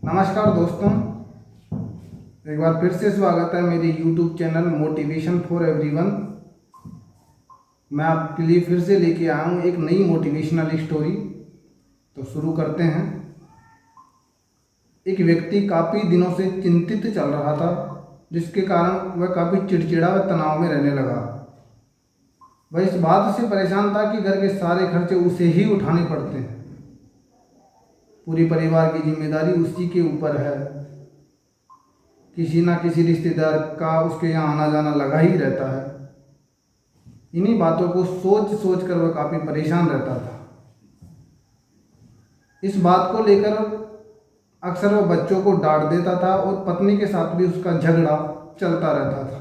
नमस्कार दोस्तों, एक बार फिर से स्वागत है मेरे YouTube channel motivation for everyone. मैं आपके लिए फिर से लेके आया हूँ एक नई मोटिवेशनल स्टोरी। तो शुरू करते हैं। एक व्यक्ति काफ़ी दिनों से चिंतित चल रहा था, जिसके कारण वह काफ़ी चिड़चिड़ा व तनाव में रहने लगा। वह इस बात से परेशान था कि घर के सारे खर्चे उसे ही उठाने पड़ते हैं। पूरी परिवार की जिम्मेदारी उसी के ऊपर है। किसी ना किसी रिश्तेदार का उसके यहाँ आना जाना लगा ही रहता है। इन्हीं बातों को सोच सोच कर वह काफ़ी परेशान रहता था। इस बात को लेकर अक्सर वह बच्चों को डांट देता था और पत्नी के साथ भी उसका झगड़ा चलता रहता था।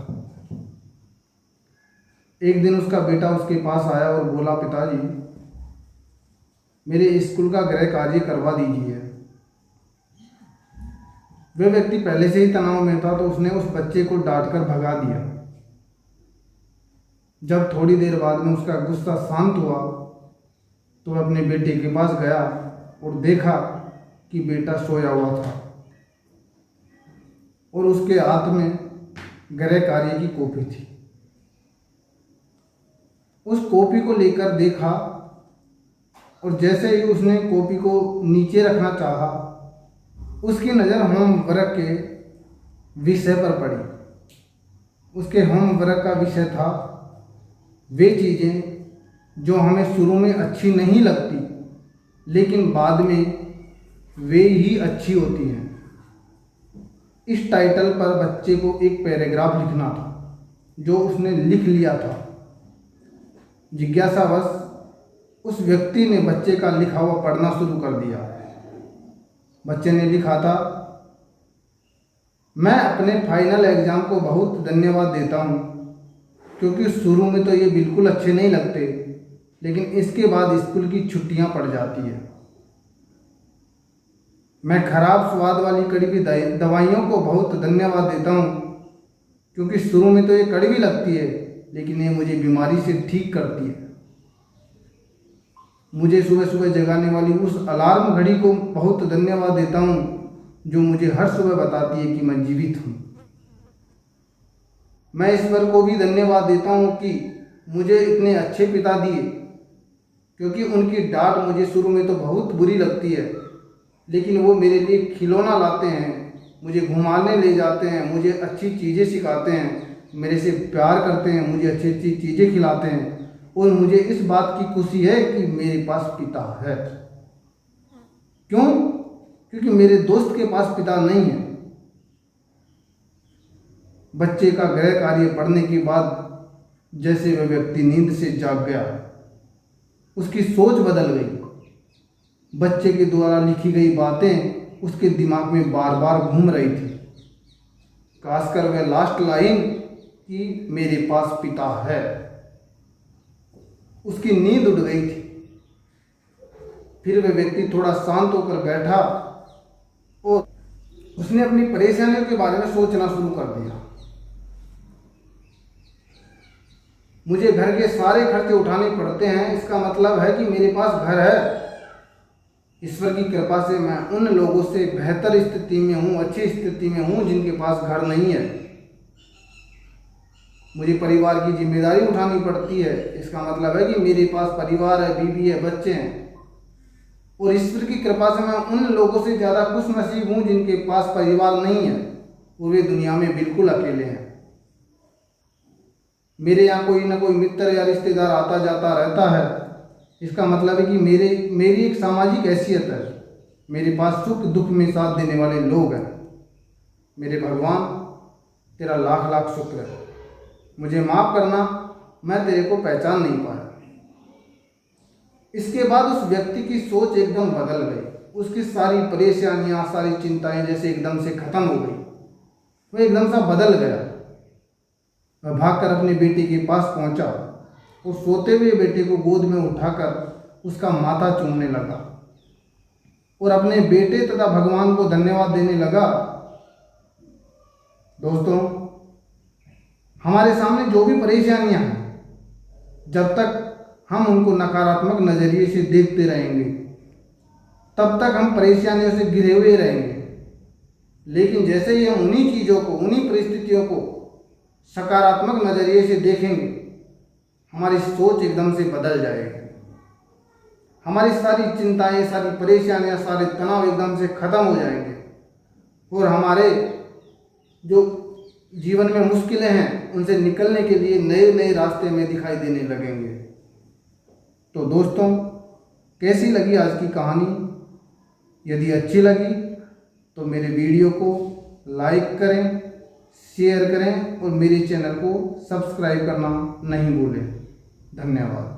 एक दिन उसका बेटा उसके पास आया और बोला, पिताजी, मेरे स्कूल का गृह कार्य करवा दीजिए। वह व्यक्ति पहले से ही तनाव में था, तो उसने उस बच्चे को डांट कर भगा दिया। जब थोड़ी देर बाद में उसका गुस्सा शांत हुआ तो वह अपने बेटे के पास गया और देखा कि बेटा सोया हुआ था और उसके हाथ में गृह कार्य की कॉपी थी। उस कॉपी को लेकर देखा और जैसे ही उसने कॉपी को नीचे रखना चाहा, उसकी नज़र होमवर्क के विषय पर पड़ी। उसके होमवर्क का विषय था वे चीज़ें जो हमें शुरू में अच्छी नहीं लगती, लेकिन बाद में वे ही अच्छी होती हैं। इस टाइटल पर बच्चे को एक पैराग्राफ लिखना था, जो उसने लिख लिया था। जिज्ञासावश उस व्यक्ति ने बच्चे का लिखा हुआ पढ़ना शुरू कर दिया। बच्चे ने लिखा था, मैं अपने फाइनल एग्ज़ाम को बहुत धन्यवाद देता हूँ, क्योंकि शुरू में तो ये बिल्कुल अच्छे नहीं लगते, लेकिन इसके बाद स्कूल की छुट्टियाँ पड़ जाती है। मैं खराब स्वाद वाली कड़वी दवाइयों को बहुत धन्यवाद देता हूँ, क्योंकि शुरू में तो ये कड़वी लगती है, लेकिन ये मुझे बीमारी से ठीक करती है। मुझे सुबह सुबह जगाने वाली उस अलार्म घड़ी को बहुत धन्यवाद देता हूँ, जो मुझे हर सुबह बताती है कि मैं जीवित हूँ। मैं ईश्वर को भी धन्यवाद देता हूँ कि मुझे इतने अच्छे पिता दिए, क्योंकि उनकी डांट मुझे शुरू में तो बहुत बुरी लगती है, लेकिन वो मेरे लिए खिलौना लाते हैं, मुझे घुमाने ले जाते हैं, मुझे अच्छी चीज़ें सिखाते हैं, मेरे से प्यार करते हैं, मुझे अच्छी अच्छी चीज़ें खिलाते हैं, और मुझे इस बात की खुशी है कि मेरे पास पिता है। क्यों? क्योंकि मेरे दोस्त के पास पिता नहीं है। बच्चे का गृह कार्य पढ़ने के बाद जैसे वह व्यक्ति नींद से जाग गया, उसकी सोच बदल गई। बच्चे के द्वारा लिखी गई बातें उसके दिमाग में बार बार घूम रही थी, खासकर वह लास्ट लाइन कि मेरे पास पिता है। उसकी नींद उड़ गई थी। फिर वह व्यक्ति थोड़ा शांत होकर बैठा और उसने अपनी परेशानियों के बारे में सोचना शुरू कर दिया। मुझे घर के सारे खर्चे उठाने पड़ते हैं, इसका मतलब है कि मेरे पास घर है। ईश्वर की कृपा से मैं उन लोगों से बेहतर स्थिति में हूँ, अच्छी स्थिति में हूँ, जिनके पास घर नहीं है। मुझे परिवार की जिम्मेदारी उठानी पड़ती है, इसका मतलब है कि मेरे पास परिवार है, बीवी है, बच्चे हैं। और ईश्वर की कृपा से मैं उन लोगों से ज़्यादा खुश नसीब हूँ जिनके पास परिवार नहीं है और वे दुनिया में बिल्कुल अकेले हैं। मेरे यहाँ कोई ना कोई मित्र या रिश्तेदार आता जाता रहता है, इसका मतलब है कि मेरी एक सामाजिक हैसियत है। मेरे पास सुख दुख में साथ देने वाले लोग हैं। मेरे भगवान, तेरा लाख लाख शुक्र है। मुझे माफ़ करना, मैं तेरे को पहचान नहीं पाया। इसके बाद उस व्यक्ति की सोच एकदम बदल गई। उसकी सारी परेशानियां, सारी चिंताएं जैसे एकदम से खत्म हो गई। वह एकदम सा बदल गया। वह भागकर अपने बेटे के पास पहुंचा और सोते हुए बेटे को गोद में उठाकर उसका माथा चूमने लगा और अपने बेटे तथा भगवान को धन्यवाद देने लगा। दोस्तों, हमारे सामने जो भी परेशानियां हैं, जब तक हम उनको नकारात्मक नज़रिए से देखते रहेंगे, तब तक हम परेशानियों से घिरे हुए रहेंगे। लेकिन जैसे ही हम उन्हीं चीज़ों को, उन्हीं परिस्थितियों को सकारात्मक नज़रिए से देखेंगे, हमारी सोच एकदम से बदल जाएगी। हमारी सारी चिंताएं, सारी परेशानियां, सारे तनाव एकदम से खत्म हो जाएंगे और हमारे जो जीवन में मुश्किलें हैं उनसे निकलने के लिए नए नए रास्ते में दिखाई देने लगेंगे। तो दोस्तों, कैसी लगी आज की कहानी? यदि अच्छी लगी तो मेरे वीडियो को लाइक करें, शेयर करें और मेरे चैनल को सब्सक्राइब करना नहीं भूलें। धन्यवाद।